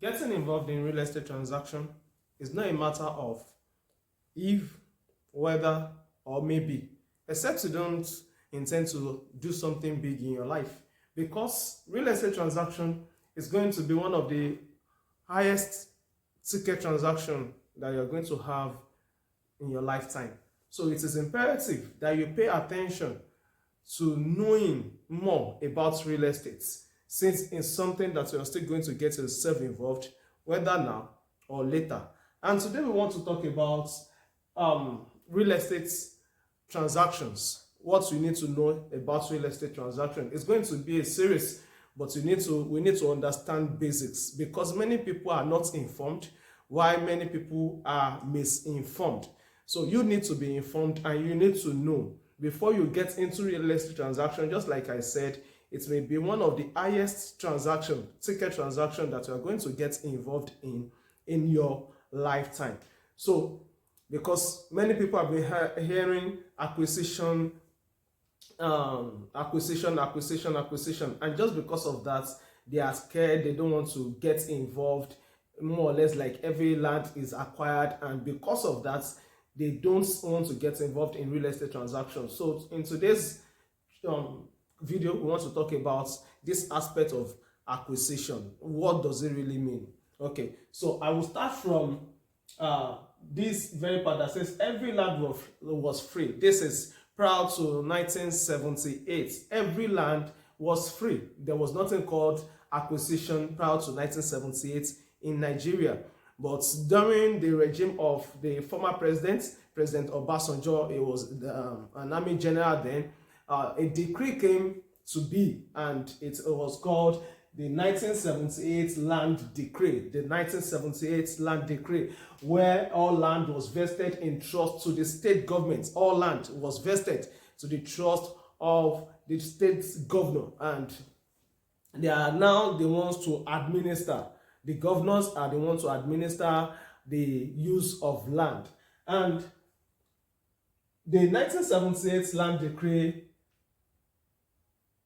Getting involved in real estate transaction is not a matter of if, whether, or maybe, except you don't intend to do something big in your life. Because real estate transaction is going to be one of the highest ticket transaction that you're going to have in your lifetime. So it is imperative that you pay attention to knowing more about real estate, since it's something that you're still going to get yourself involved, whether now or later. And today we want to talk about real estate transactions, what you need to know about real estate transaction. It's going to be a series, but we need to understand basics, because many people are not informed, while many people are misinformed. So you need to be informed and you need to know before you get into real estate transaction. Just like I said, it may be one of the highest ticket transaction that you are going to get involved in your lifetime. So because many people have been hearing acquisition, and just because of that, they are scared, they don't want to get involved. More or less like every land is acquired, and because of that, they don't want to get involved in real estate transactions. So in today's video, we want to talk about this aspect of acquisition. What does it really mean? Okay, so I will start from this very part that says every land was free. This is prior to 1978. Every land was free. There was nothing called acquisition prior to 1978 in Nigeria. But during the regime of the former President Obasanjo, it was an army general then, a decree came to be, and it was called the 1978 Land Decree. The 1978 Land Decree, where all land was vested in trust to the state government. All land was vested to the trust of the state governor, and they are now the ones to administer. The governors are the ones to administer the use of land. And the 1978 Land Decree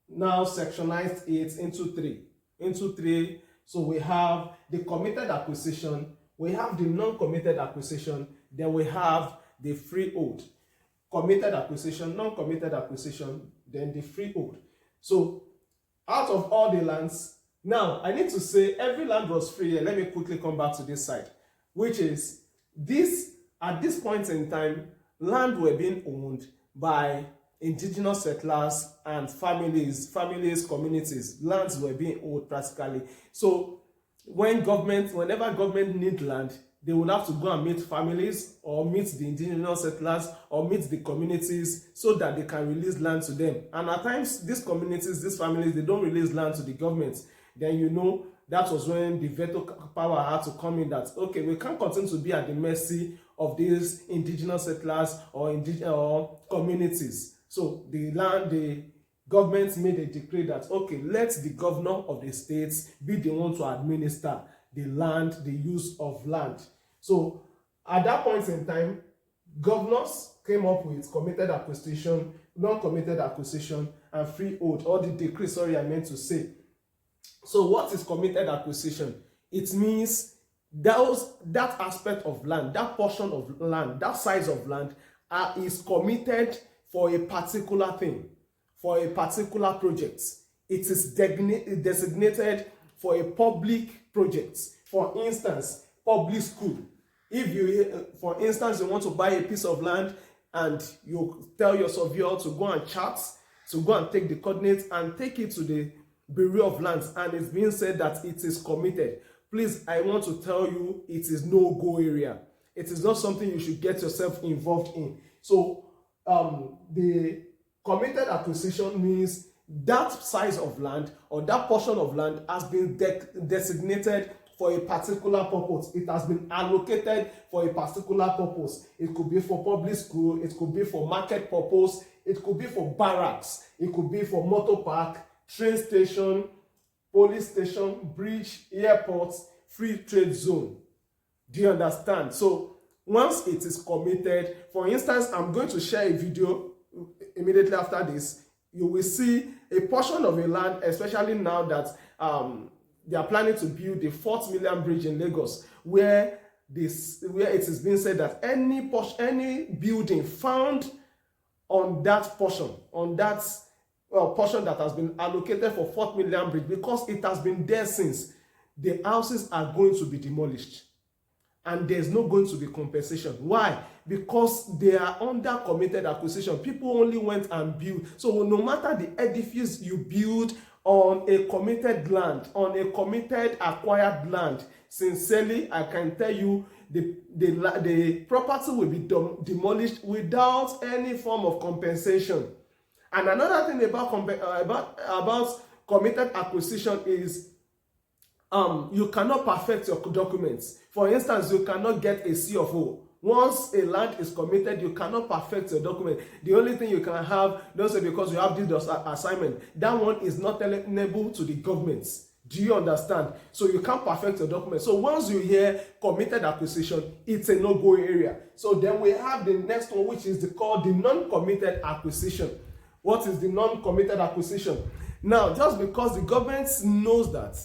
now sectionized it into three. So we have the committed acquisition, we have the non-committed acquisition, then we have the freehold. Committed acquisition, non-committed acquisition, then the freehold. So out of all the lands, now I need to say every land was free. Let me quickly come back to this side, which is this. At this point in time, land were being owned by indigenous settlers and families, communities. Lands were being owned practically. So whenever government need land, they will have to go and meet families or meet the indigenous settlers or meet the communities so that they can release land to them. And at times, these communities, these families, they don't release land to the government. Then that was when the veto power had to come in, that okay, we can't continue to be at the mercy of these indigenous settlers or communities. So the government made a decree that okay, let the governor of the states be the one to administer the land, the use of land. So at that point in time, governors came up with committed acquisition, non-committed acquisition, and freehold, or the decree, sorry, I meant to say. So what is committed acquisition? It means that aspect of land, that portion of land, that size of land is committed for a particular thing, for a particular project. It is designated for a public project. For instance, public school. If you, for instance, you want to buy a piece of land and you tell your surveyor to go and chart, to go and take the coordinates and take it to the Bureau of Lands, and it's being said that it is committed. Please, I want to tell you, it is no-go area. It is not something you should get yourself involved in. So the committed acquisition means that size of land or that portion of land has been designated for a particular purpose. It has been allocated for a particular purpose. It could be for public school, it could be for market purpose, it could be for barracks, it could be for motor park, train station, police station, bridge, airports, free trade zone. Do you understand? So once it is committed, for instance, I'm going to share a video immediately after this. You will see a portion of a land, especially now that they are planning to build the 4th million bridge in Lagos, where it is being said that any building found on that portion, portion that has been allocated for 4th million bridge, because it has been there since, the houses are going to be demolished. And there's not going to be compensation. Why? Because they are under committed acquisition. People only went and built. So no matter the edifice you build on a committed land, on a committed acquired land, sincerely, I can tell you, the property will be demolished without any form of compensation. And another thing about committed acquisition is you cannot perfect your documents. For instance, you cannot get a C of O. Once a land is committed, you cannot perfect your document. The only thing you can have, don't say because you have this assignment, that one is not tenable to the governments. Do you understand? So you can't perfect your document. So once you hear committed acquisition, it's a no-go area. So then we have the next one, which is called the non-committed acquisition. What is the non-committed acquisition? Now, just because the government knows that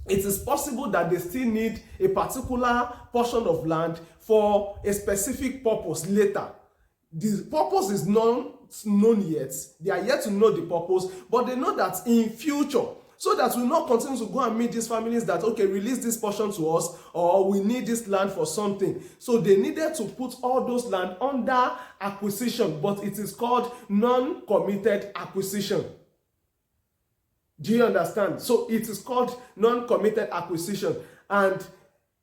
it is possible that they still need a particular portion of land for a specific purpose later. The purpose is not known yet. They are yet to know the purpose, but they know that in future, so that we will not continue to go and meet these families that, okay, release this portion to us, or we need this land for something. So they needed to put all those land under acquisition, but it is called non-committed acquisition. Do you understand? So it is called non-committed acquisition. And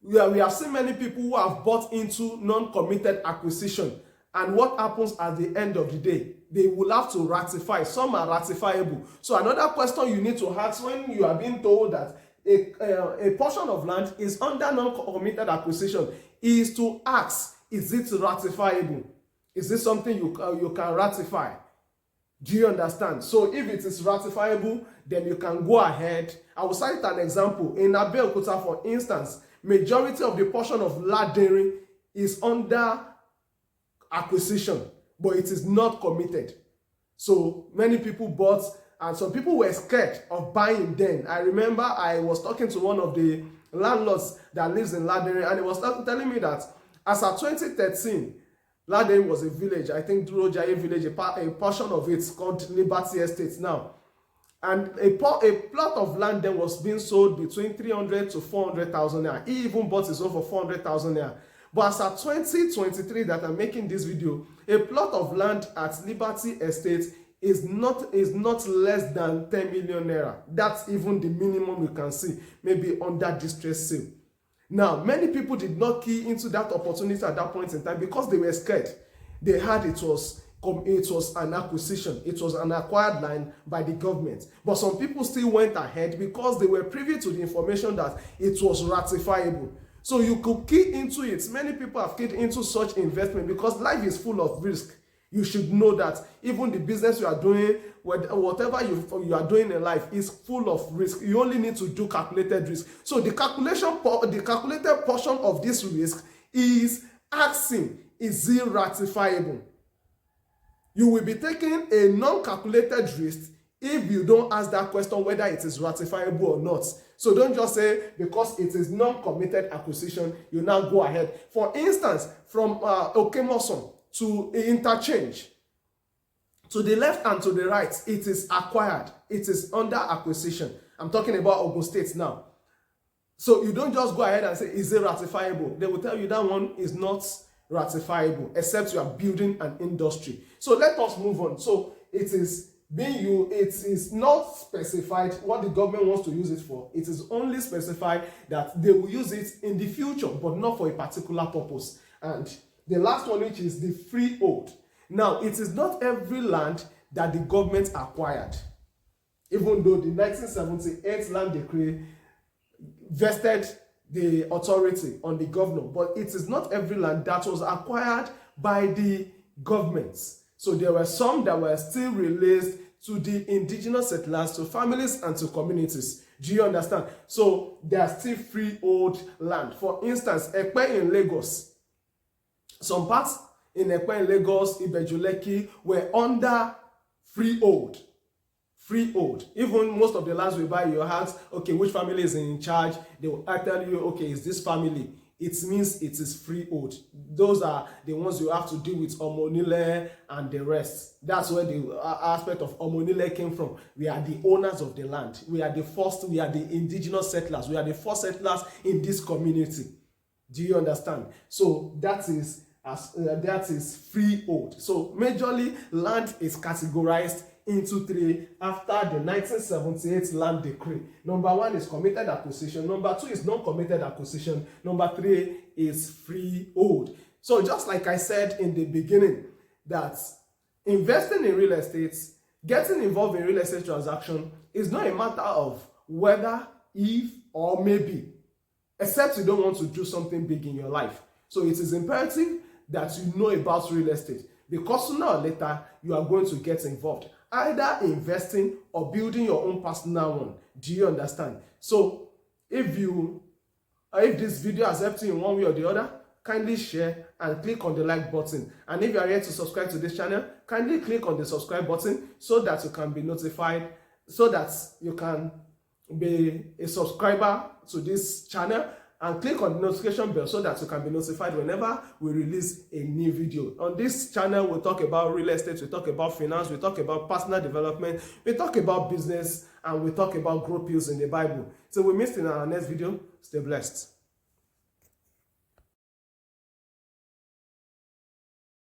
we have seen many people who have bought into non-committed acquisition. And what happens at the end of the day? They will have to ratify. Some are ratifiable. So another question you need to ask when you are being told that a portion of land is under non-committed acquisition is to ask, is it ratifiable? Is this something you can ratify? Do you understand? So if it is ratifiable, then you can go ahead. I will cite an example. In Abeokuta, for instance, majority of the portion of Ladere is under acquisition, but it is not committed. So many people bought, and some people were scared of buying then. I remember I was talking to one of the landlords that lives in Ladere, and he was telling me that as of 2013, Ladere was a village, I think Durojaye village, a portion of it called Liberty Estate now. And a plot of land then was being sold between 300 to 400,000 naira. He even bought his own for 400,000 naira. But as of 2023 that I'm making this video, a plot of land at Liberty Estate is not less than 10 million naira. That's even the minimum you can see, maybe under distress sale. Now, many people did not key into that opportunity at that point in time because they were scared. They heard it was an acquisition. It was an acquired land by the government. But some people still went ahead because they were privy to the information that it was ratifiable. So you could key into it. Many people have keyed into such investment because life is full of risk. You should know that even the business you are doing, whatever you are doing in life is full of risk. You only need to do calculated risk. So the calculated portion of this risk is asking, is it ratifiable? You will be taking a non-calculated risk if you don't ask that question whether it is ratifiable or not. So don't just say because it is non-committed acquisition, you now go ahead. For instance, from Okemoson to interchange, to the left and to the right, it is acquired. It is under acquisition. I'm talking about Ogun State now. So you don't just go ahead and say, is it ratifiable? They will tell you that one is not ratifiable, except you are building an industry. So let us move on. So it is not specified what the government wants to use it for. It is only specified that they will use it in the future, but not for a particular purpose. And the last one, which is the freehold. Now, it is not every land that the government acquired, even though the 1978 land decree vested the authority on the governor, but it is not every land that was acquired by the governments. So there were some that were still released to the indigenous settlers, to families and to communities. Do you understand? So there are still freehold land. For instance, Ekpe in Lagos, some parts in Ekpe in Lagos, Ibeju-Lekki were under freehold freehold. Even most of the lands we buy, you ask, okay, which family is in charge? They will tell you, okay, it's this family. It means it is freehold. Those are the ones you have to deal with Omonile and the rest. That's where the aspect of Omonile came from. We are the owners of the land. We are the first, we are the indigenous settlers. We are the first settlers in this community. Do you understand? So that is freehold. So majorly land is categorized into three after the 1978 land decree. Number one is committed acquisition. Number two is non-committed acquisition. Number three is freehold. So just like I said in the beginning, that investing in real estate, getting involved in real estate transaction is not a matter of whether, if, or maybe, except you don't want to do something big in your life. So it is imperative that you know about real estate, because sooner or later you are going to get involved, either investing or building your own personal one. Do you understand? So if this video has helped you in one way or the other, kindly share and click on the like button. And if you are yet to subscribe to this channel, kindly click on the subscribe button so that you can be notified, so that you can be a subscriber to this channel, and click on the notification bell so that you can be notified whenever we release a new video. On this channel, we talk about real estate, we talk about finance, we talk about personal development, we talk about business, and we talk about growth pills in the Bible. So we meet in our next video. Stay blessed.